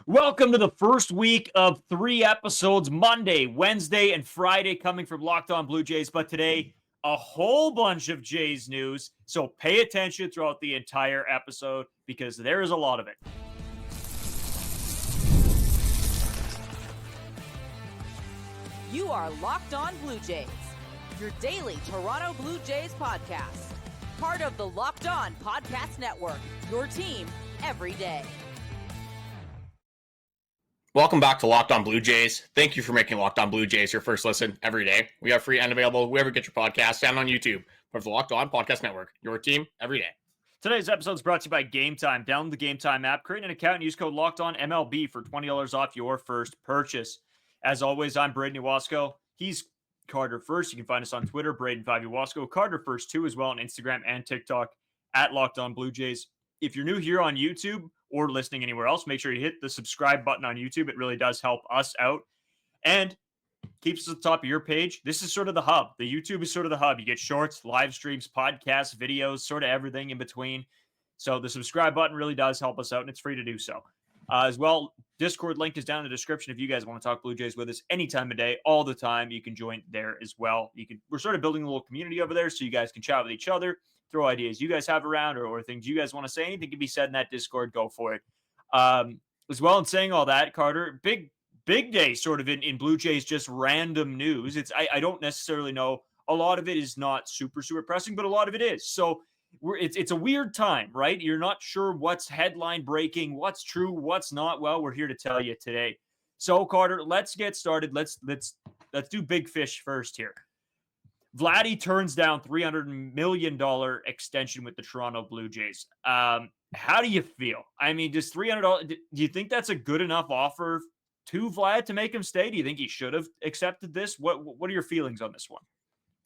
Welcome to the first week of 3 episodes, Monday, Wednesday, and Friday, coming from Locked On Blue Jays. But today, a whole bunch of Jays news. So pay attention throughout the entire episode because there is a lot of it. You are Locked On Blue Jays, your daily Toronto Blue Jays podcast. Part of the Locked On Podcast Network, your team every day. Welcome back to Locked On Blue Jays. Thank you for making Locked On Blue Jays your first listen every day. We are free and available wherever you get your podcasts and on YouTube. Part of the Locked On Podcast Network, your team every day. Today's episode is brought to you by Game Time. Download the Game Time app, create an account, and use code LOCKEDONMLB for $20 off your first purchase. As always, I'm Braden Iwasco. He's Carter First. You can find us on Twitter, Braden5 Iwasco. Carter First, too, as well on Instagram and TikTok at Locked On Blue Jays. If you're new here on YouTube or listening anywhere else, make sure you hit the subscribe button on YouTube. It really does help us out and keeps us at the top of your page. This is sort of the hub. The YouTube is sort of the hub. You get shorts, live streams, podcasts, videos, sort of everything in between. So the subscribe button really does help us out, and it's free to do so. As well, Discord link is down in the description if you guys want to talk Blue Jays with us any time of day, all the time. You can join there as well. We're sort of building a little community over there so you guys can chat with each other, throw ideas you guys have around or things you guys want to say. Anything can be said in that Discord, go for it. As well, in saying all that, Carter, big day sort of in Blue Jays, just random news. I don't necessarily know. A lot of it is not super pressing, but a lot of it is. So it's a weird time, right? You're not sure what's headline breaking, what's true, what's not. Well, we're here to tell you today. So, Carter, let's get started. Let's do big fish first here. Vladdy turns down $300 million extension with the Toronto Blue Jays. How do you feel? I mean, does $300? Do you think that's a good enough offer to Vlad to make him stay? Do you think he should have accepted this? What are your feelings on this one?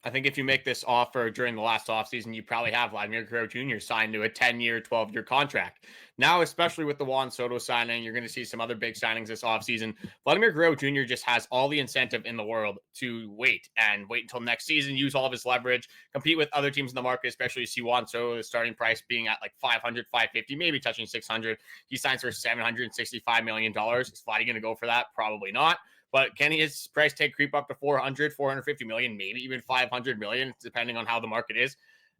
I think if you make this offer during the last offseason, you probably have Vladimir Guerrero Jr. signed to a 10-year, 12-year contract. Now, especially with the Juan Soto signing, you're going to see some other big signings this offseason. Vladimir Guerrero Jr. just has all the incentive in the world to wait until next season, use all of his leverage, compete with other teams in the market, especially you see Juan Soto, the starting price being at like 500, 550, maybe touching 600. He signs for $765 million. Is Vladdy going to go for that? Probably not. But can his price tag creep up to 400, 450 million, maybe even 500 million, depending on how the market is?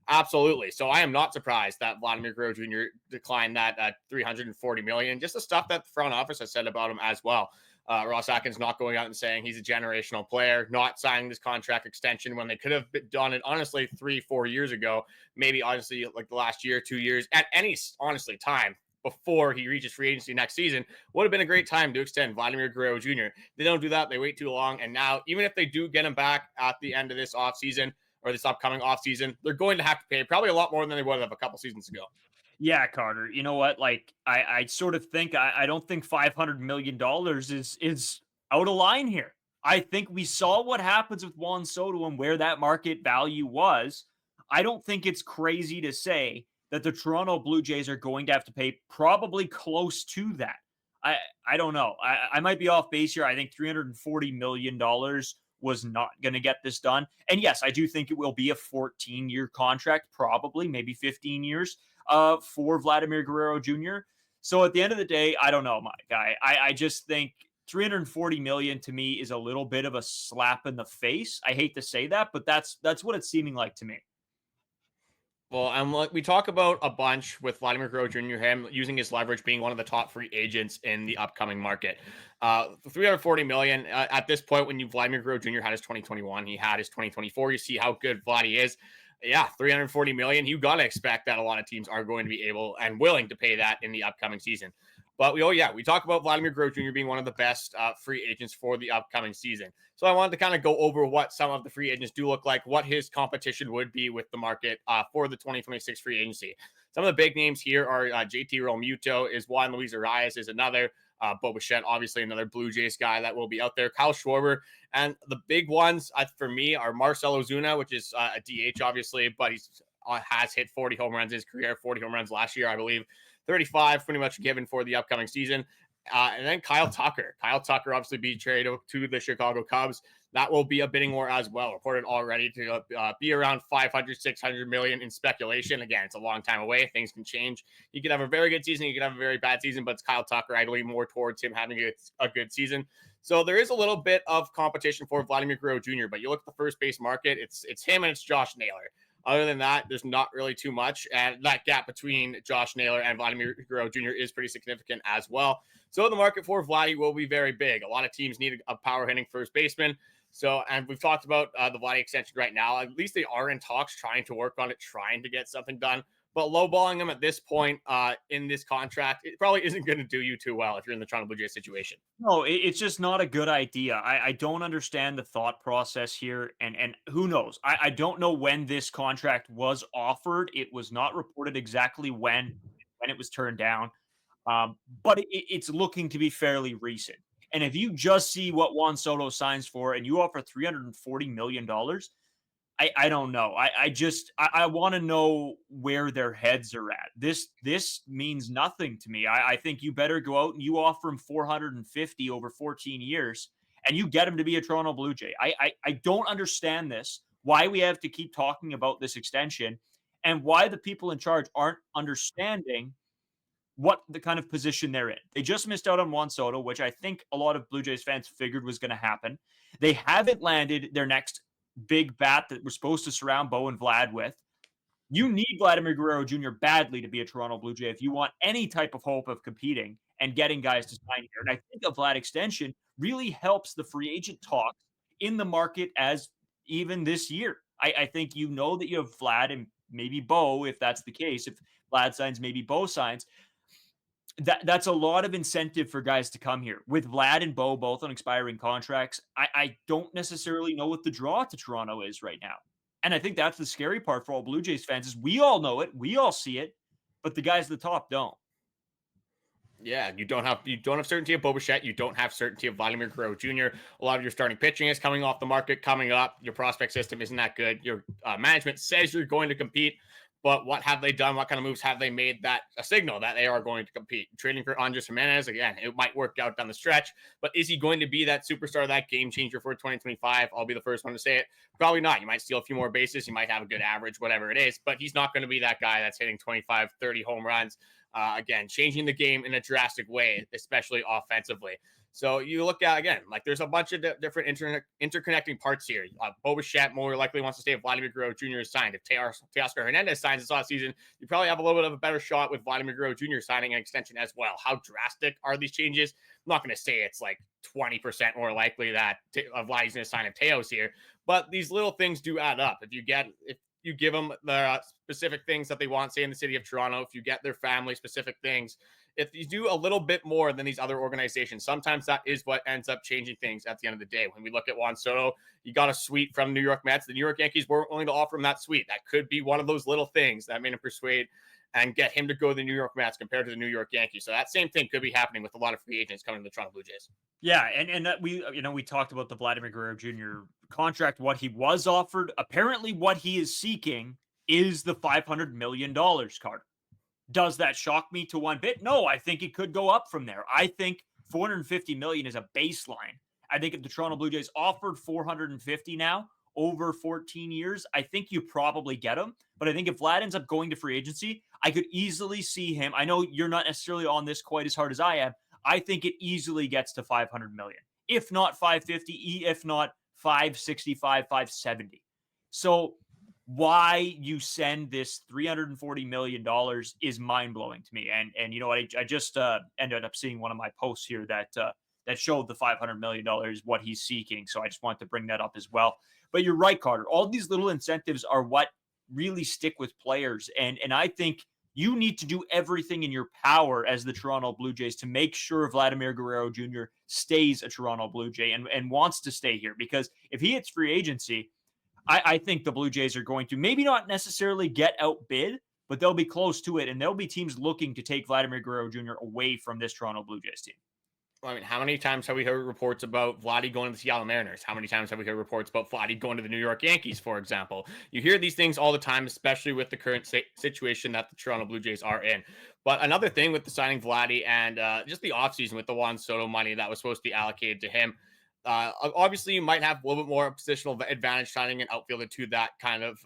Absolutely. So I am not surprised that Vladimir Guerrero Jr. declined that 340 million. Just the stuff that the front office has said about him as well. Ross Atkins not going out and saying he's a generational player, not signing this contract extension when they could have done it, honestly, 3-4 years ago, maybe honestly like the last year, 2 years, at any, honestly, time before he reaches free agency next season, would have been a great time to extend Vladimir Guerrero Jr. They don't do that. They wait too long. And now, even if they do get him back at the end of this offseason or this upcoming offseason, they're going to have to pay probably a lot more than they would have a couple seasons ago. Yeah, Carter. You know what? Like, I sort of think I don't think $500 million is out of line here. I think we saw what happens with Juan Soto and where that market value was. I don't think it's crazy to say that the Toronto Blue Jays are going to have to pay probably close to that. I don't know. I might be off base here. I think $340 million was not going to get this done. And yes, I do think it will be a 14-year contract, probably, maybe 15 years for Vladimir Guerrero Jr. So at the end of the day, I don't know, my guy. I just think $340 million to me is a little bit of a slap in the face. I hate to say that, but that's what it's seeming like to me. Well, and we talk about a bunch with Vladimir Guerrero Jr., him using his leverage, being one of the top free agents in the upcoming market. $340 million at this point, when Vladimir Guerrero Jr. had his 2021, he had his 2024. You see how good Vladdy is. Yeah, $340 million. You got to expect that a lot of teams are going to be able and willing to pay that in the upcoming season. But we talk about Vladimir Guerrero Jr. being one of the best free agents for the upcoming season. So I wanted to kind of go over what some of the free agents do look like, what his competition would be with the market for the 2026 free agency. Some of the big names here are JT Realmuto is one, Luis Arias is another, Bo Bichette, obviously another Blue Jays guy that will be out there, Kyle Schwarber. And the big ones for me are Marcell Ozuna, which is a DH, obviously, but he's has hit 40 home runs in his career, 40 home runs last year, I believe. 35 pretty much given for the upcoming season. And then Kyle Tucker. Kyle Tucker obviously being traded to the Chicago Cubs. that will be a bidding war as well. Reported already to be around 500, 600 million in speculation. Again, it's a long time away. Things can change. You could have a very good season. You could have a very bad season, but it's Kyle Tucker. I lean more towards him having a good season. So there is a little bit of competition for Vladimir Guerrero Jr., but you look at the first base market, it's him and it's Josh Naylor. Other than that, there's not really too much. And that gap between Josh Naylor and Vladimir Guerrero Jr. is pretty significant as well. So the market for Vladdy will be very big. A lot of teams need a power hitting first baseman. So, and we've talked about the Vladdy extension right now. At least they are in talks, trying to work on it, trying to get something done. But lowballing them at this point in this contract, it probably isn't going to do you too well if you're in the Toronto Blue Jays situation. No, it's just not a good idea. I don't understand the thought process here, and who knows? I don't know when this contract was offered. It was not reported exactly when it was turned down, but it's looking to be fairly recent. And if you just see what Juan Soto signs for, and you offer $340 million, I don't know. I want to know where their heads are at. This means nothing to me. I think you better go out and you offer him 450 over 14 years, and you get him to be a Toronto Blue Jay. I don't understand this. Why we have to keep talking about this extension, and why the people in charge aren't understanding what the kind of position they're in. They just missed out on Juan Soto, which I think a lot of Blue Jays fans figured was going to happen. They haven't landed their next big bat that we're supposed to surround Bo and Vlad with. You need Vladimir Guerrero Jr. badly to be a Toronto Blue Jay if you want any type of hope of competing and getting guys to sign here. And I think a Vlad extension really helps the free agent talks in the market as even this year. I think you know that you have Vlad and maybe Bo, if that's the case. If Vlad signs, maybe Bo signs. That's a lot of incentive for guys to come here. With Vlad and Bo both on expiring contracts, I don't necessarily know what the draw to Toronto is right now. And I think that's the scary part for all Blue Jays fans is we all know it, we all see it, but the guys at the top don't. Yeah, you don't have certainty of Bo Bichette. You don't have certainty of Vladimir Guerrero Jr. A lot of your starting pitching is coming off the market, coming up. Your prospect system isn't that good. Your management says you're going to compete. But what have they done? What kind of moves have they made that a signal that they are going to compete? Trading for Andres Jimenez, again, it might work out down the stretch, but is he going to be that superstar, that game changer for 2025? I'll be the first one to say it. Probably not. You might steal a few more bases. You might have a good average, whatever it is, but he's not going to be that guy that's hitting 25, 30 home runs. Again, changing the game in a drastic way, especially offensively. So you look at, again, like there's a bunch of different interconnecting parts here. Bo Bichette more likely wants to stay if Vladimir Guerrero Jr. is signed. If Teoscar Hernandez signs this offseason, you probably have a little bit of a better shot with Vladimir Guerrero Jr. signing an extension as well. How drastic are these changes? I'm not going to say it's like 20% more likely that Vladdy's going to sign a Teos here, but these little things do add up. If you give them the specific things that they want, say in the city of Toronto, if you get their family specific things, if you do a little bit more than these other organizations, sometimes that is what ends up changing things at the end of the day. When we look at Juan Soto, he got a suite from New York Mets. The New York Yankees weren't willing to offer him that suite. That could be one of those little things that made him persuade and get him to go to the New York Mets compared to the New York Yankees. So that same thing could be happening with a lot of free agents coming to the Toronto Blue Jays. Yeah, and we talked about the Vladimir Guerrero Jr. contract, what he was offered. Apparently, what he is seeking is the $500 million, Carter. Does that shock me to one bit? No, I think it could go up from there. I think 450 million is a baseline. I think if the Toronto Blue Jays offered 450 now over 14 years, I think you probably get him. But I think if Vlad ends up going to free agency, I could easily see him. I know you're not necessarily on this quite as hard as I am. I think it easily gets to 500 million. If not 550, if not 565, 570. So why you send this $340 million is mind-blowing to me. And you know what? I just ended up seeing one of my posts here that showed the $500 million what he's seeking. So I just wanted to bring that up as well. But you're right, Carter. All these little incentives are what really stick with players. And I think you need to do everything in your power as the Toronto Blue Jays to make sure Vladimir Guerrero Jr. stays a Toronto Blue Jay and wants to stay here. Because if he hits free agency, I think the Blue Jays are going to maybe not necessarily get outbid, but they'll be close to it, and there'll be teams looking to take Vladimir Guerrero Jr. away from this Toronto Blue Jays team. I mean, how many times have we heard reports about Vladdy going to the Seattle Mariners? How many times have we heard reports about Vladdy going to the New York Yankees, for example? You hear these things all the time, especially with the current situation that the Toronto Blue Jays are in. But another thing with the signing Vladdy and just the offseason with the Juan Soto money that was supposed to be allocated to him, Obviously, you might have a little bit more positional advantage signing an outfielder to that kind of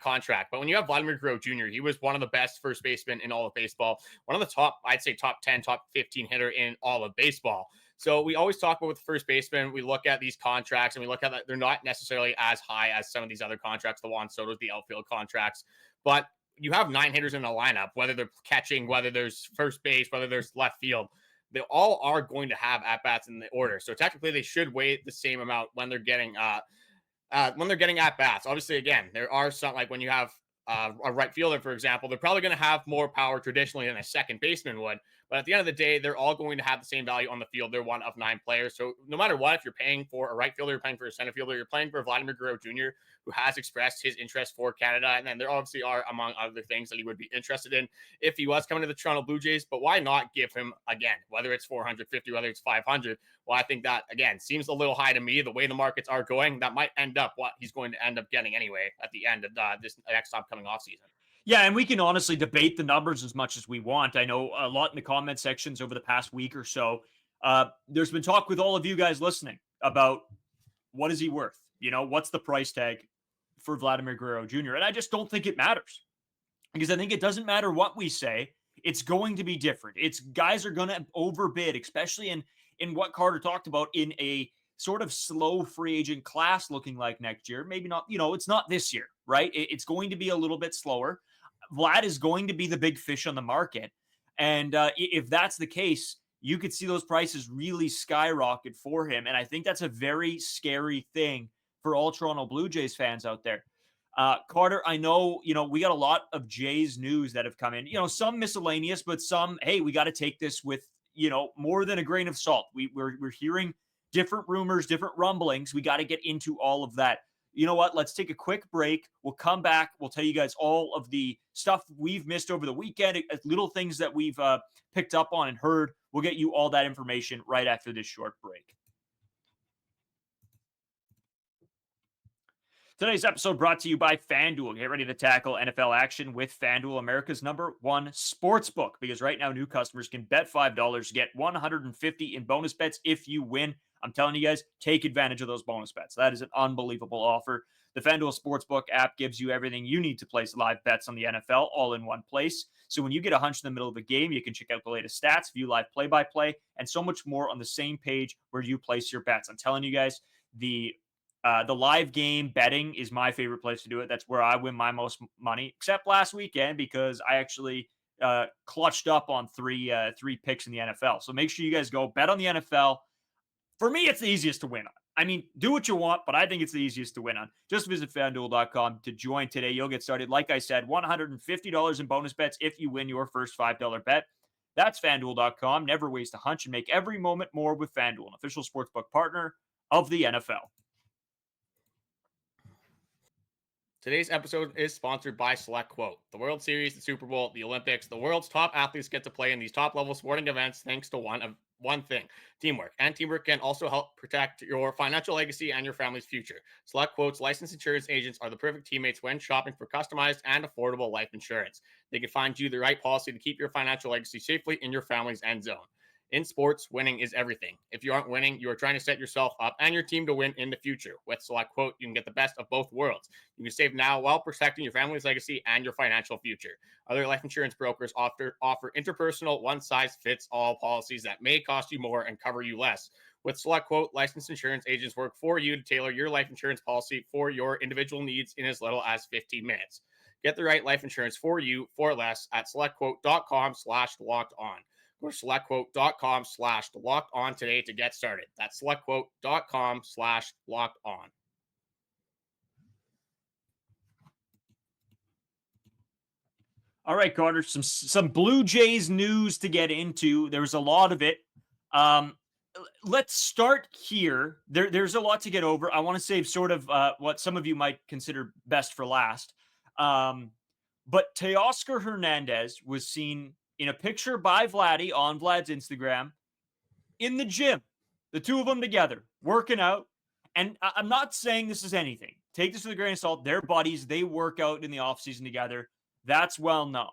contract. But when you have Vladimir Guerrero Jr., he was one of the best first basemen in all of baseball, one of the top, I'd say top 10, top 15 hitter in all of baseball. So we always talk about with the first baseman, we look at these contracts and we look at that they're not necessarily as high as some of these other contracts, the Juan Soto, the outfield contracts, but you have 9 hitters in the lineup, whether they're catching, whether there's first base, whether there's left field. They all are going to have at-bats in the order. So technically they should weigh the same amount when they're getting at-bats. Obviously, again, there are some, like when you have a right fielder, for example, they're probably going to have more power traditionally than a second baseman would. But at the end of the day, they're all going to have the same value on the field. They're one of 9 players. So no matter what, if you're paying for a right fielder, you're paying for a center fielder, you're playing for Vladimir Guerrero Jr., who has expressed his interest for Canada. And then there obviously are, among other things, that he would be interested in if he was coming to the Toronto Blue Jays. But why not give him, again, whether it's 450, whether it's 500? Well, I think that, again, seems a little high to me. The way the markets are going, that might end up what he's going to end up getting anyway at the end of this next upcoming offseason. Yeah, and we can honestly debate the numbers as much as we want. I know a lot in the comment sections over the past week or so. There's been talk with all of you guys listening about what is he worth? You know, what's the price tag for Vladimir Guerrero Jr.? And I just don't think it matters, because I think it doesn't matter what we say. It's going to be different. It's guys are going to overbid, especially in what Carter talked about in a sort of slow free agent class looking like next year. Maybe not, you know, it's not this year, right? It's going to be a little bit slower. Vlad is going to be the big fish on the market. And if that's the case, you could see those prices really skyrocket for him. And I think that's a very scary thing for all Toronto Blue Jays fans out there. Carter, I know, you know, we got a lot of Jays news that have come in, you know, some miscellaneous, but some, hey, we got to take this with, you know, more than a grain of salt. We're hearing different rumors, different rumblings. We got to get into all of that. You know what? Let's take a quick break. We'll come back. We'll tell you guys all of the stuff we've missed over the weekend, little things that we've picked up on and heard. We'll get you all that information right after this short break. Today's episode brought to you by FanDuel. Get ready to tackle NFL action with FanDuel, America's #1 sportsbook, because right now new customers can bet $5, get $150 in bonus bets if you win. I'm telling you guys, take advantage of those bonus bets. That is an unbelievable offer. The FanDuel Sportsbook app gives you everything you need to place live bets on the NFL all in one place. So when you get a hunch in the middle of a game, you can check out the latest stats, view live play-by-play, and so much more on the same page where you place your bets. I'm telling you guys, the live game betting is my favorite place to do it. That's where I win my most money, except last weekend, because I actually clutched up on three picks in the NFL. So make sure you guys go bet on the NFL. For me, it's the easiest to win on. I mean, do what you want, but I think it's the easiest to win on. Just visit FanDuel.com to join today. You'll get started. Like I said, $150 in bonus bets if you win your first $5 bet. That's FanDuel.com. Never waste a hunch and make every moment more with FanDuel, an official sportsbook partner of the NFL. Today's episode is sponsored by Select Quote. The World Series, the Super Bowl, the Olympics, the world's top athletes get to play in these top-level sporting events thanks to one thing, teamwork. And teamwork can also help protect your financial legacy and your family's future. Select Quote's licensed insurance agents are the perfect teammates when shopping for customized and affordable life insurance. They can find you the right policy to keep your financial legacy safely in your family's end zone. In sports, winning is everything. If you aren't winning, you are trying to set yourself up and your team to win in the future. With Select Quote, you can get the best of both worlds. You can save now while protecting your family's legacy and your financial future. Other life insurance brokers offer interpersonal, one-size-fits-all policies that may cost you more and cover you less. With Select Quote, licensed insurance agents work for you to tailor your life insurance policy for your individual needs in as little as 15 minutes. Get the right life insurance for you for less at selectquote.com/locked-on. Go to selectquote.com/locked-on today to get started. That's selectquote.com/locked-on. All right, Carter, some Blue Jays news to get into. There's a lot of it. Let's start here. There's a lot to get over. I want to save sort of what some of you might consider best for last. But Teoscar Hernandez was seen in a picture by Vladdy on Vlad's Instagram in the gym, the two of them together, working out. And I'm not saying this is anything. Take this with a grain of salt. They're buddies. They work out in the offseason together. That's well known.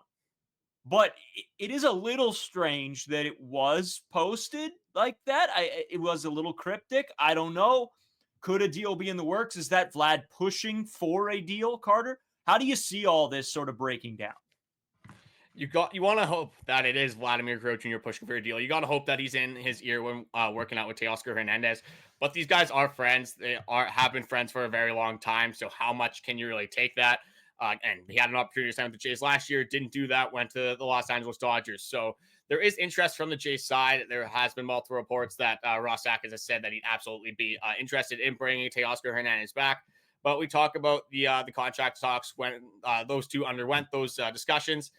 But it is a little strange that it was posted like that. It was a little cryptic. I don't know. Could a deal be in the works? Is that Vlad pushing for a deal, Carter? How do you see all this sort of breaking down? You want to hope that it is Vladimir Guerrero Jr. pushing for a deal. You got to hope that he's in his ear when working out with Teoscar Hernandez. But these guys are friends. They have been friends for a very long time. So how much can you really take that? And he had an opportunity to sign with the Jays last year. Didn't do that. Went to the Los Angeles Dodgers. So there is interest from the Jays side. There has been multiple reports that Ross Atkins has said that he'd absolutely be interested in bringing Teoscar Hernandez back. But we talk about the contract talks when those two underwent those discussions.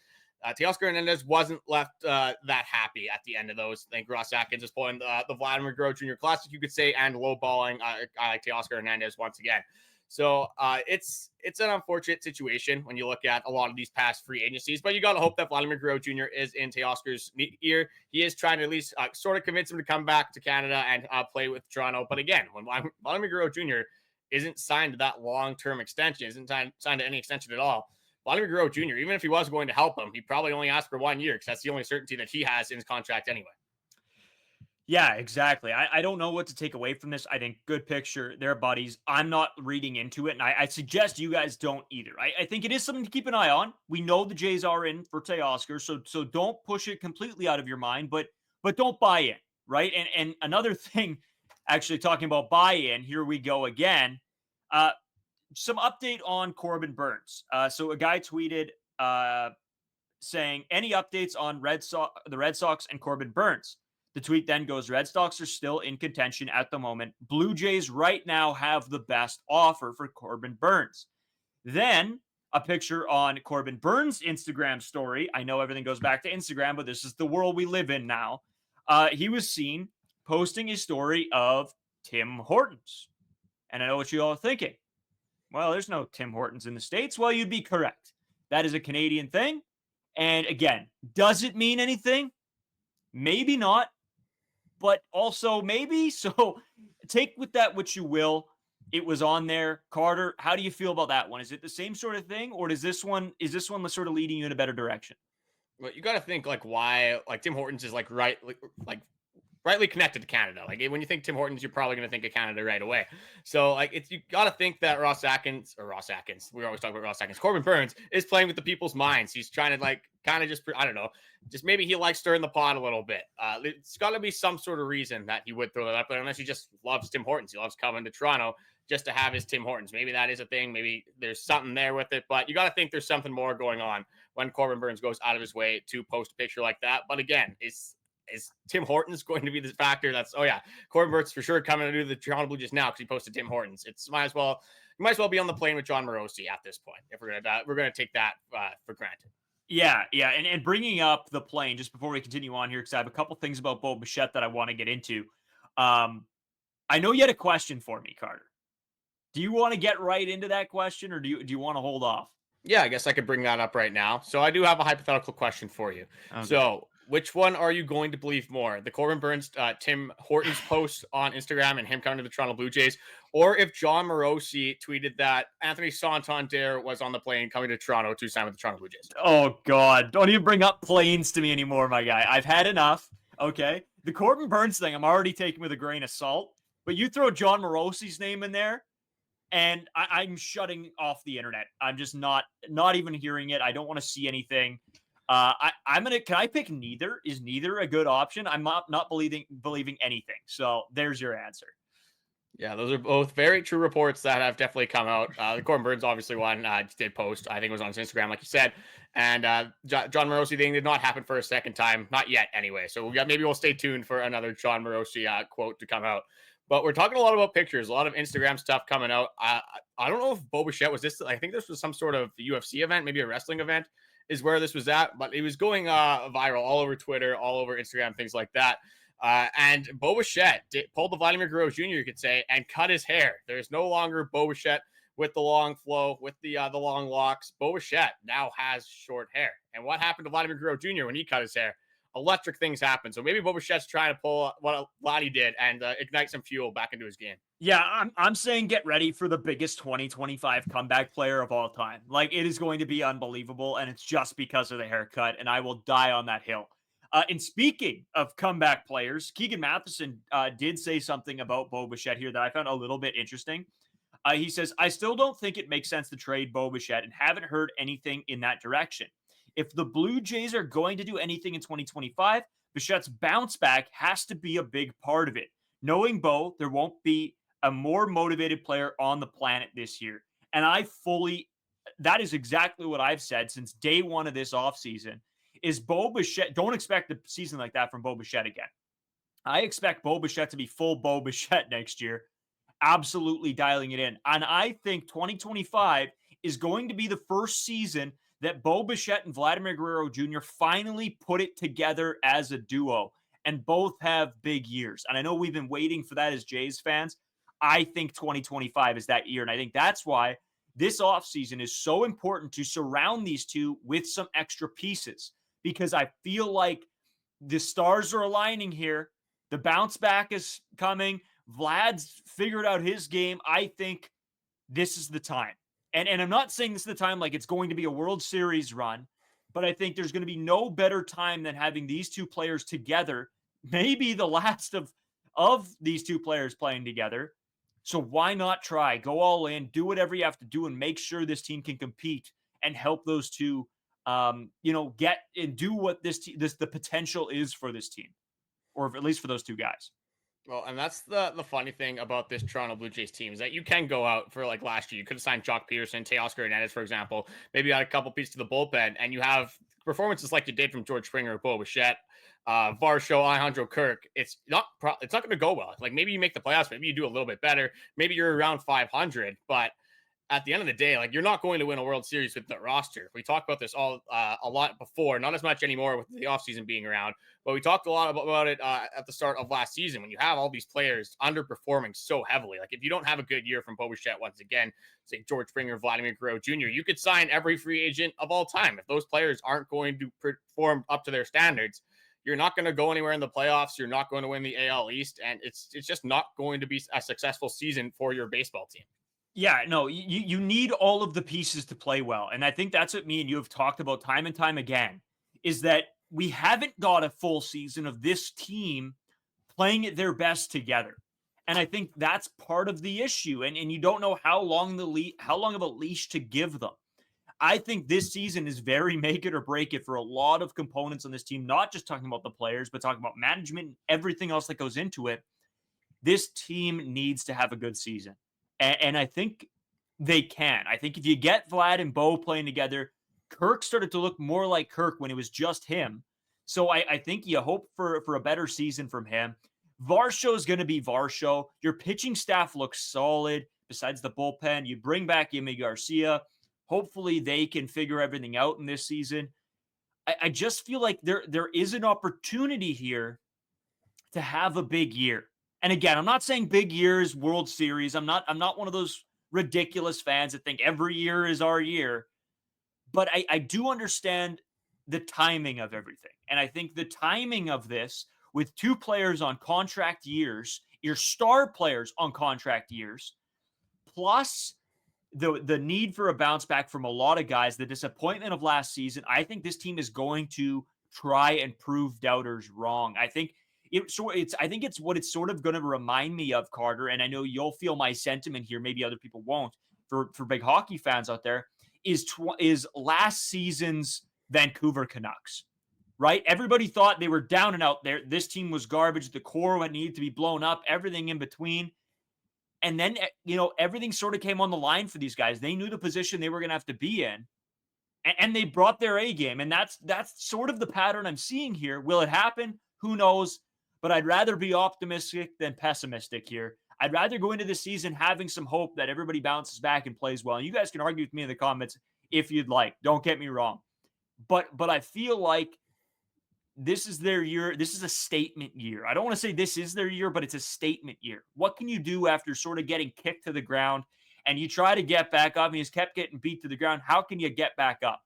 Teoscar Hernandez wasn't left that happy at the end of those. I think Ross Atkins is pulling the Vladimir Guerrero Jr. Classic, you could say, and lowballing Teoscar Hernandez once again. So it's an unfortunate situation when you look at a lot of these past free agencies, but you got to hope that Vladimir Guerrero Jr. is in Teoscar's ear. He is trying to at least sort of convince him to come back to Canada and play with Toronto. But again, when Vladimir Guerrero Jr. isn't signed to that long-term extension, isn't signed to any extension at all, Vladimir Guerrero Jr., even if he was going to help him, he probably only asked for 1 year because that's the only certainty that he has in his contract anyway. Yeah, exactly. I don't know what to take away from this. I think good picture. They're buddies. I'm not reading into it, and I suggest you guys don't either. I think it is something to keep an eye on. We know the Jays are in for Teoscar, so don't push it completely out of your mind, but don't buy in, right? And another thing, actually talking about buy-in, here we go again. Some update on Corbin Burnes. So a guy tweeted saying, any updates on the Red Sox and Corbin Burnes? The tweet then goes, Red Sox are still in contention at the moment. Blue Jays right now have the best offer for Corbin Burnes. Then a picture on Corbin Burnes' Instagram story. I know everything goes back to Instagram, but this is the world we live in now. He was seen posting a story of Tim Hortons. And I know what you all are thinking. Well, there's no Tim Hortons in the States. Well, you'd be correct. That is a Canadian thing. And again, does it mean anything? Maybe not, but also maybe. So take with that what you will. It was on there. Carter, how do you feel about that one? Is it the same sort of thing, or is this one sort of leading you in a better direction? Well, you got to think why Tim Hortons is rightly connected to Canada. When you think Tim Hortons, you're probably going to think of Canada right away. So you got to think that Ross Atkins, we always talk about Ross Atkins, Corbin Burnes is playing with the people's minds. He's trying to kind of just, I don't know, just maybe he likes stirring the pot a little bit. It's got to be some sort of reason that he would throw that up, but unless he just loves Tim Hortons, he loves coming to Toronto just to have his Tim Hortons. Maybe that is a thing. Maybe there's something there with it, but you got to think there's something more going on when Corbin Burnes goes out of his way to post a picture like that. But again, is Tim Hortons going to be the factor? Corbin Burnes for sure coming to do the Toronto Blue Jays now because he posted Tim Hortons. You might as well be on the plane with John Morosi at this point if we're gonna take that for granted. Yeah, and bringing up the plane just before we continue on here because I have a couple things about Bo Bichette that I want to get into. I know you had a question for me, Carter. Do you want to get right into that question, or do you want to hold off? Yeah, I guess I could bring that up right now. So I do have a hypothetical question for you. Okay. So which one are you going to believe more? The Corbin Burnes, Tim Hortons post on Instagram and him coming to the Toronto Blue Jays, or if John Morosi tweeted that Anthony Santander was on the plane coming to Toronto to sign with the Toronto Blue Jays? Oh, God. Don't even bring up planes to me anymore, my guy. I've had enough, okay? The Corbin Burnes thing, I'm already taking with a grain of salt, but you throw John Morosi's name in there, and I'm shutting off the internet. I'm just not even hearing it. I don't want to see anything. Can I pick neither? Is neither a good option? I'm not believing anything. So there's your answer. Yeah, those are both very true reports that have definitely come out. The Corbin Burnes obviously one did post. I think it was on his Instagram, like you said. And John Morosi thing did not happen for a second time. Not yet, anyway. So maybe we'll stay tuned for another John Morosi quote to come out. But we're talking a lot about pictures, a lot of Instagram stuff coming out. I don't know if Bo Bichette was this. I think this was some sort of UFC event, maybe a wrestling event is where this was at. But it was going viral all over Twitter, all over Instagram, things like that. And Bo Bichette pulled the Vladimir Guerrero Jr., you could say, and cut his hair. There's no longer Bo Bichette with the long flow, with the long locks. Bo Bichette now has short hair. And what happened to Vladimir Guerrero Jr. when he cut his hair? Electric things happen. So maybe Bo Bichette's trying to pull what Vladdy did and ignite some fuel back into his game. Yeah, I'm saying get ready for the biggest 2025 comeback player of all time. It is going to be unbelievable, and it's just because of the haircut, and I will die on that hill. And speaking of comeback players, Keegan Matheson did say something about Bo Bichette here that I found a little bit interesting. He says, I still don't think it makes sense to trade Bo Bichette and haven't heard anything in that direction. If the Blue Jays are going to do anything in 2025, Bichette's bounce back has to be a big part of it. Knowing Bo, there won't be a more motivated player on the planet this year. And that is exactly what I've said since day one of this offseason, is Bo Bichette. Don't expect a season like that from Bo Bichette again. I expect Bo Bichette to be full Bo Bichette next year, absolutely dialing it in. And I think 2025 is going to be the first season that Bo Bichette and Vladimir Guerrero Jr. finally put it together as a duo, and both have big years. And I know we've been waiting for that as Jays fans. I think 2025 is that year. And I think that's why this offseason is so important to surround these two with some extra pieces, because I feel like the stars are aligning here. The bounce back is coming. Vlad's figured out his game. I think this is the time. And I'm not saying this is the time like it's going to be a World Series run, but I think there's going to be no better time than having these two players together, maybe the last of these two players playing together. So why not try? Go all in, do whatever you have to do, and make sure this team can compete and help those two, get and do what the potential is for this team, or at least for those two guys. Well, and that's the funny thing about this Toronto Blue Jays team is that you can go out for, like, last year. You could have signed Jock Peterson, Teoscar Hernandez, for example. Maybe add a couple pieces to the bullpen, and you have performances like you did from George Springer or Bo Bichette, Varsho, Alejandro Kirk. It's not going to go well. Like, maybe you make the playoffs, maybe you do a little bit better, maybe you're around 500, but at the end of the day, like, you're not going to win a World Series with the roster. We talked about this a lot before, not as much anymore with the offseason being around, but we talked a lot about it at the start of last season when you have all these players underperforming so heavily. Like, if you don't have a good year from Bo Bichette, once again, say George Springer, Vladimir Guerrero Jr., you could sign every free agent of all time. If those players aren't going to perform up to their standards, you're not going to go anywhere in the playoffs. You're not going to win the AL East, and it's just not going to be a successful season for your baseball team. Yeah, no, you need all of the pieces to play well. And I think that's what me and you have talked about time and time again, is that we haven't got a full season of this team playing at their best together. And I think that's part of the issue. And you don't know how long of a leash to give them. I think this season is very make it or break it for a lot of components on this team, not just talking about the players, but talking about management and everything else that goes into it. This team needs to have a good season. And I think they can. I think if you get Vlad and Bo playing together, Kirk started to look more like Kirk when it was just him. So I think you hope for a better season from him. Varsho is going to be Varsho. Your pitching staff looks solid. Besides the bullpen, you bring back Yimi Garcia. Hopefully they can figure everything out in this season. I just feel like there is an opportunity here to have a big year. And again, I'm not saying big years, World Series. I'm not one of those ridiculous fans that think every year is our year. But I do understand the timing of everything. And I think the timing of this, with two players on contract years, your star players on contract years, plus the need for a bounce back from a lot of guys, the disappointment of last season, I think this team is going to try and prove doubters wrong. I think it's what it's sort of going to remind me of, Carter, and I know you'll feel my sentiment here, maybe other people won't, for big hockey fans out there, is last season's Vancouver Canucks, right? Everybody thought they were down and out there. This team was garbage. The core needed to be blown up, everything in between. And then, everything sort of came on the line for these guys. They knew the position they were going to have to be in, and they brought their A game. And that's sort of the pattern I'm seeing here. Will it happen? Who knows? But I'd rather be optimistic than pessimistic here. I'd rather go into the season having some hope that everybody bounces back and plays well. And you guys can argue with me in the comments if you'd like. Don't get me wrong. But I feel like this is their year. This is a statement year. I don't want to say this is their year, but it's a statement year. What can you do after sort of getting kicked to the ground and you try to get back up and you just kept getting beat to the ground? How can you get back up?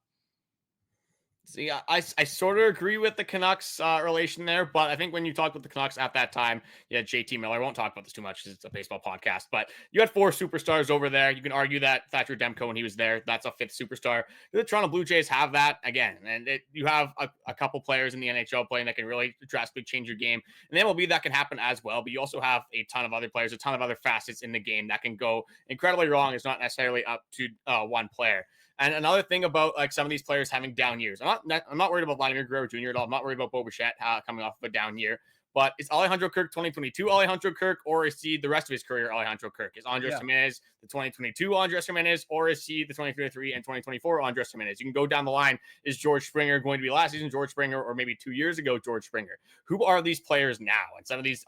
See, I sort of agree with the Canucks relation there, but I think when you talk with the Canucks at that time, you had JT Miller. I won't talk about this too much because it's a baseball podcast, but you had 4 superstars over there. You can argue that Thatcher Demko, when he was there, that's a 5th superstar. The Toronto Blue Jays have that again, and you have a couple players in the NHL playing that can really drastically change your game. And the MLB, that can happen as well, but you also have a ton of other players, a ton of other facets in the game that can go incredibly wrong. It's not necessarily up to one player. And another thing about like some of these players having down years, I'm not worried about Vladimir Guerrero Jr. at all. I'm not worried about Bo Bichette coming off of a down year. But is Alejandro Kirk 2022 Alejandro Kirk, or is he the rest of his career Alejandro Kirk? Is Andres Jimenez the 2022 Andres Jimenez, or is he the 2023 and 2024 Andres Jimenez? You can go down the line. Is George Springer going to be last season George Springer, or maybe 2 years ago George Springer? Who are these players now? And some of these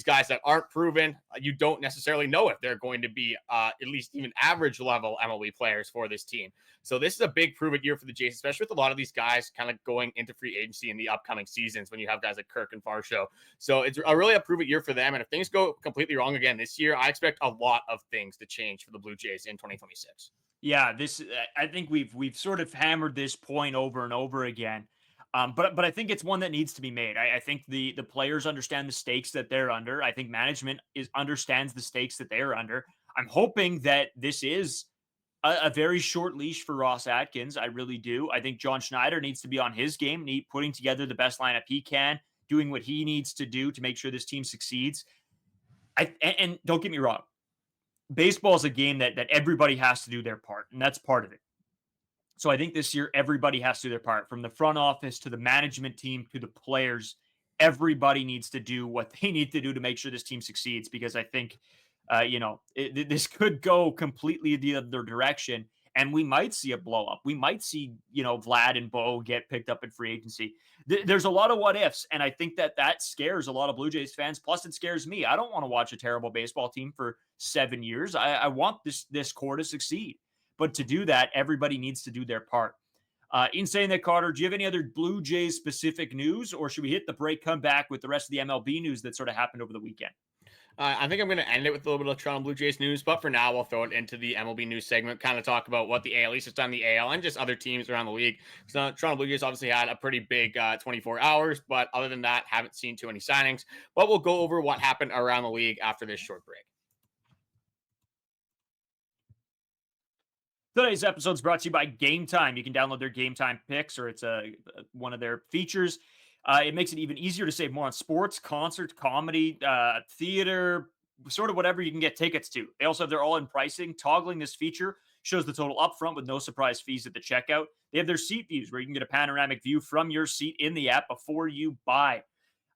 guys that aren't proven, you don't necessarily know if they're going to be at least even average level MLB players for this team. So this is a big prove-it year for the Jays, especially with a lot of these guys kind of going into free agency in the upcoming seasons when you have guys like Kirk and Varsho. So it's really a prove-it year for them. And if things go completely wrong again this year, I expect a lot of things to change for the Blue Jays in 2026. Yeah, I think we've sort of hammered this point over and over again. But I think it's one that needs to be made. I think the players understand the stakes that they're under. I think management understands the stakes that they're under. I'm hoping that this is a very short leash for Ross Atkins. I really do. I think John Schneider needs to be on his game, putting together the best lineup he can, doing what he needs to do to make sure this team succeeds. And don't get me wrong, baseball is a game that everybody has to do their part, and that's part of it. So I think this year, everybody has to do their part, from the front office to the management team to the players. Everybody needs to do what they need to do to make sure this team succeeds, because I think, this could go completely the other direction, and we might see a blow up. We might see, Vlad and Bo get picked up in free agency. There's a lot of what ifs, and I think that scares a lot of Blue Jays fans. Plus, it scares me. I don't want to watch a terrible baseball team for 7 years. I want this core to succeed. But to do that, everybody needs to do their part. In saying that, Carter, do you have any other Blue Jays specific news, or should we hit the break, come back with the rest of the MLB news that sort of happened over the weekend? I think I'm going to end it with a little bit of Toronto Blue Jays news, but for now, we'll throw it into the MLB news segment, kind of talk about what the AL East has done, the AL, and just other teams around the league. So Toronto Blue Jays obviously had a pretty big 24 hours, but other than that, haven't seen too many signings. But we'll go over what happened around the league after this short break. Today's episode is brought to you by Game Time. You can download their Game Time picks, or it's one of their features. It makes it even easier to save more on sports, concerts, comedy, theater, sort of whatever you can get tickets to. They also have their all-in pricing. Toggling this feature shows the total upfront with no surprise fees at the checkout. They have their seat views, where you can get a panoramic view from your seat in the app before you buy.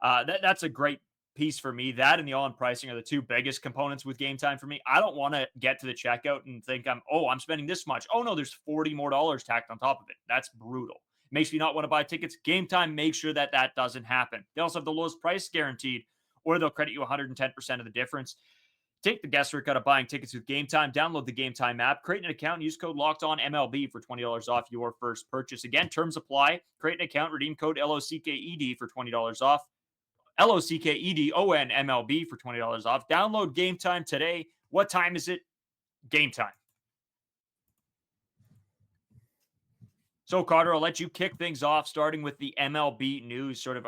That's a great piece for me. That and the all-in pricing are the two biggest components with Game Time for me. I don't want to get to the checkout and think I'm spending this much. Oh no, there's $40 more tacked on top of it. That's brutal. Makes me not want to buy tickets. Game Time makes sure that doesn't happen. They also have the lowest price guaranteed, or they'll credit you 110% of the difference. Take the guesswork out of buying tickets with Game Time. Download the Game Time app, create an account, and use code LOCKEDONMLB for $20 off your first purchase. Again, terms apply. Create an account, redeem code LOCKED for $20 off. LOCKEDONMLB for $20 off. Download Game Time today. What time is it? Game Time. So, Carter, I'll let you kick things off, starting with the MLB news, sort of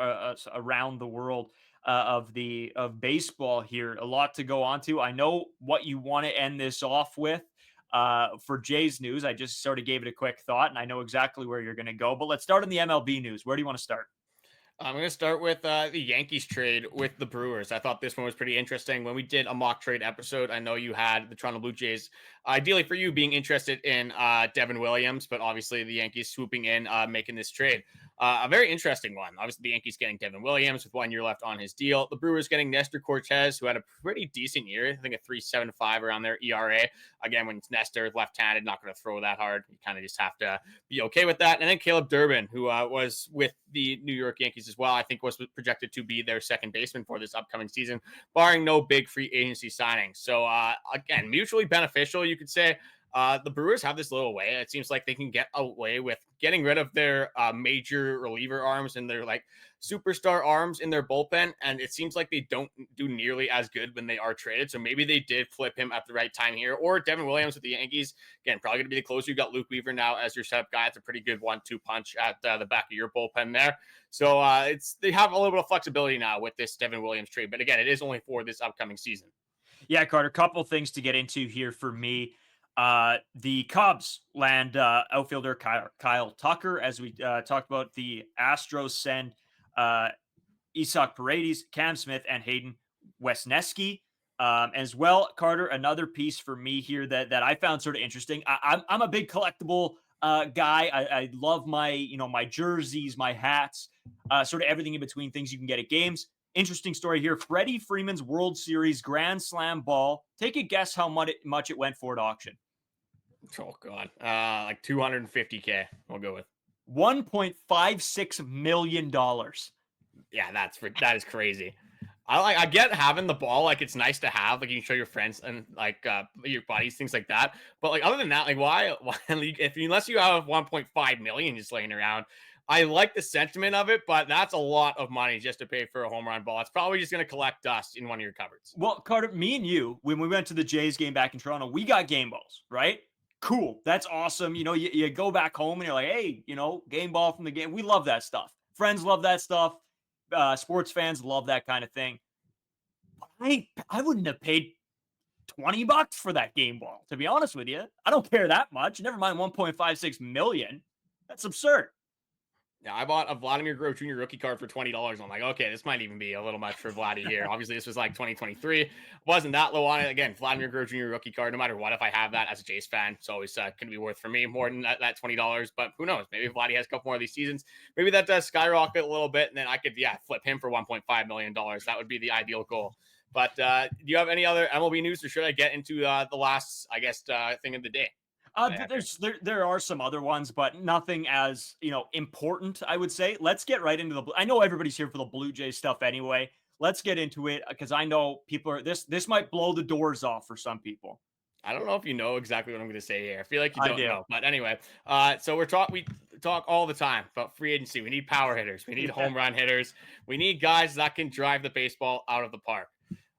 around the world of baseball here. A lot to go on to. I know what you want to end this off with for Jay's news. I just sort of gave it a quick thought, and I know exactly where you're going to go. But let's start on the MLB news. Where do you want to start? I'm going to start with the Yankees trade with the Brewers. I thought this one was pretty interesting. When we did a mock trade episode, I know you had the Toronto Blue Jays, ideally for you, being interested in Devin Williams, but obviously the Yankees swooping in, making this trade. A very interesting one. Obviously, the Yankees getting Devin Williams with 1 year left on his deal. The Brewers getting Nestor Cortez, who had a pretty decent year. I think a 3.75 around their ERA. Again, when it's Nestor, left-handed, not going to throw that hard. You kind of just have to be okay with that. And then Caleb Durbin, who was with the New York Yankees as well, I think was projected to be their second baseman for this upcoming season, barring no big free agency signings. So, again, mutually beneficial, you could say. The Brewers have this little way. It seems like they can get away with getting rid of their major reliever arms and their like superstar arms in their bullpen. And it seems like they don't do nearly as good when they are traded. So maybe they did flip him at the right time here. Or Devin Williams with the Yankees. Again, probably going to be the closer. You got Luke Weaver now as your setup guy. It's a pretty good 1-2 punch at the back of your bullpen there. So they have a little bit of flexibility now with this Devin Williams trade. But again, it is only for this upcoming season. Yeah, Carter, couple things to get into here for me. The Cubs land outfielder Kyle Tucker, as we talked about. The Astros send Isak Paredes, Cam Smith, and Hayden Wesneski. As well, Carter, another piece for me here that I found sort of interesting. I'm a big collectible guy. I love my my jerseys, my hats, sort of everything in between, things you can get at games. Interesting story here. Freddie Freeman's World Series Grand Slam ball. Take a guess how much it went for at auction. Oh God, like $250K. We'll go with $1.56 million. Yeah, that is crazy. I get having the ball, like it's nice to have, like you can show your friends and like your buddies, things like that. But like other than that, like why unless you have 1.5 million just laying around, I like the sentiment of it, but that's a lot of money just to pay for a home run ball. It's probably just going to collect dust in one of your cupboards. Well, Carter, me and you, when we went to the Jays game back in Toronto, we got game balls, right? Cool. That's awesome. You go back home and you're like, hey, game ball from the game. We love that stuff. Friends love that stuff. Sports fans love that kind of thing. I wouldn't have paid $20 for that game ball, to be honest with you. I don't care that much. Never mind 1.56 million. That's absurd. Yeah, I bought a Vladimir Guerrero Jr. rookie card for $20. I'm like, okay, this might even be a little much for Vladdy here. Obviously, this was like 2023. Wasn't that low on it. Again, Vladimir Guerrero Jr. rookie card, no matter what, if I have that as a Jays fan, it's always going to be worth for me more than that $20. But who knows? Maybe if Vladdy has a couple more of these seasons, maybe that does skyrocket a little bit, and then I could, flip him for $1.5 million. That would be the ideal goal. But do you have any other MLB news, or should I get into the last, thing of the day? There are some other ones, but nothing as important, I would say. Let's get right into I know everybody's here for the Blue Jays stuff anyway. Let's get into it because I know people are this might blow the doors off for some people. I don't know if you know exactly what I'm going to say here. I feel like you don't know, but anyway. So we talk all the time about free agency. We need power hitters. We need home run hitters. We need guys that can drive the baseball out of the park.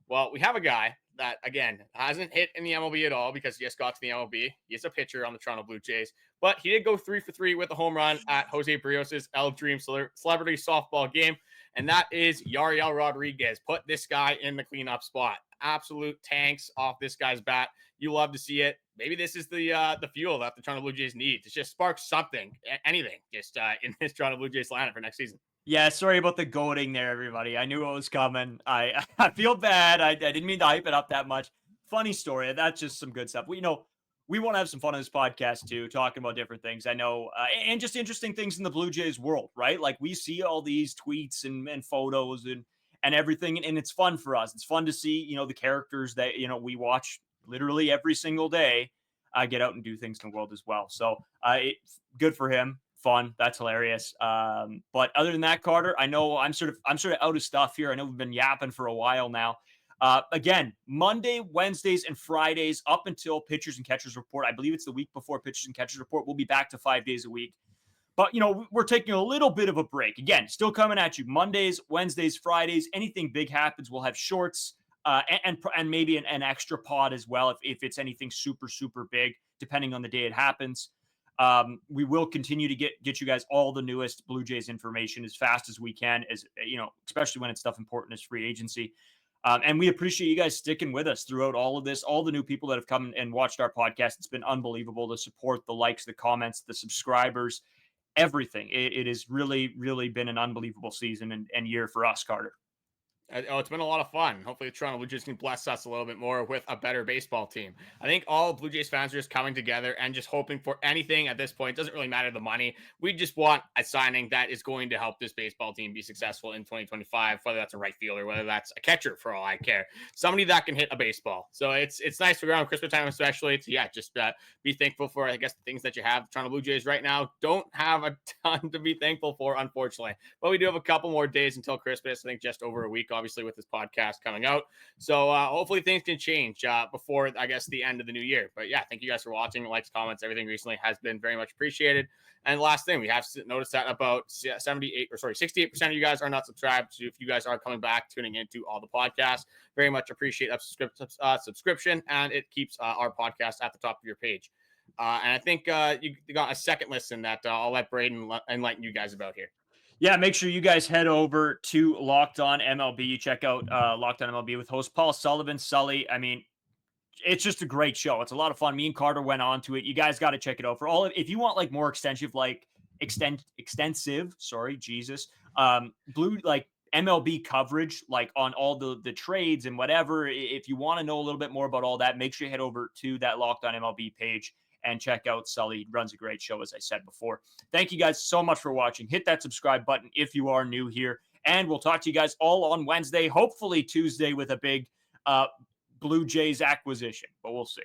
Well, we have a guy that, again, hasn't hit in the MLB at all because he just got to the MLB. He's a pitcher on the Toronto Blue Jays, but he did go 3 for 3 with a home run at Jose Barrios' El Dream Celebrity Softball game, and that is Yariel Rodriguez. Put this guy in the cleanup spot. Absolute tanks off this guy's bat. You love to see it. Maybe this is the fuel that the Toronto Blue Jays need to just spark something, anything, just in this Toronto Blue Jays lineup for next season. Yeah, sorry about the goading there, everybody. I knew it was coming. I feel bad. I didn't mean to hype it up that much. Funny story. That's just some good stuff. We want to have some fun on this podcast too, talking about different things. I know, and just interesting things in the Blue Jays world, right? Like we see all these tweets and photos and everything, and it's fun for us. It's fun to see, the characters that, we watch literally every single day get out and do things in the world as well. So it's good for him. Fun. That's hilarious. But other than that, Carter, I know I'm sort of out of stuff here. I know we've been yapping for a while now. Again, Monday, Wednesdays, and Fridays up until pitchers and catchers report. I believe it's the week before pitchers and catchers report. We'll be back to 5 days a week. But, we're taking a little bit of a break. Again, still coming at you Mondays, Wednesdays, Fridays. Anything big happens, we'll have shorts and maybe an extra pod as well if it's anything super, super big, depending on the day it happens. We will continue to get you guys all the newest Blue Jays information as fast as we can, especially when it's stuff important as free agency. And we appreciate you guys sticking with us throughout all of this, all the new people that have come and watched our podcast. It's been unbelievable. The support, the likes, the comments, the subscribers, everything. It has really, really been an unbelievable season and year for us, Carter. It's been a lot of fun. Hopefully the Toronto Blue Jays can bless us a little bit more with a better baseball team. I think all Blue Jays fans are just coming together and just hoping for anything at this point. It doesn't really matter the money. We just want a signing that is going to help this baseball team be successful in 2025, whether that's a right fielder, whether that's a catcher for all I care. Somebody that can hit a baseball. So it's nice around Christmas time especially to, just be thankful for, I guess, the things that you have. Toronto Blue Jays right now don't have a ton to be thankful for, unfortunately. But we do have a couple more days until Christmas. I think just over a week obviously, with this podcast coming out. So hopefully things can change before, I guess, the end of the new year. But yeah, thank you guys for watching. Likes, comments, everything recently has been very much appreciated. And last thing, we have noticed that about 68% of you guys are not subscribed. So if you guys are coming back, tuning into all the podcasts, very much appreciate a subscription, and it keeps our podcast at the top of your page. And I think you got a second listen that I'll let Braden enlighten you guys about here. Yeah, make sure you guys head over to Locked On MLB. You check out Locked On MLB with host Paul Sullivan, Sully. I mean, it's just a great show. It's a lot of fun. Me and Carter went on to it. You guys got to check it out. For all of, if you want like more extensive, blue like MLB coverage, like on all the trades and whatever. If you want to know a little bit more about all that, make sure you head over to that Locked On MLB page and check out Sully. He runs a great show, as I said before. Thank you guys so much for watching. Hit that subscribe button if you are new here. And we'll talk to you guys all on Wednesday, hopefully Tuesday with a big Blue Jays acquisition, but we'll see.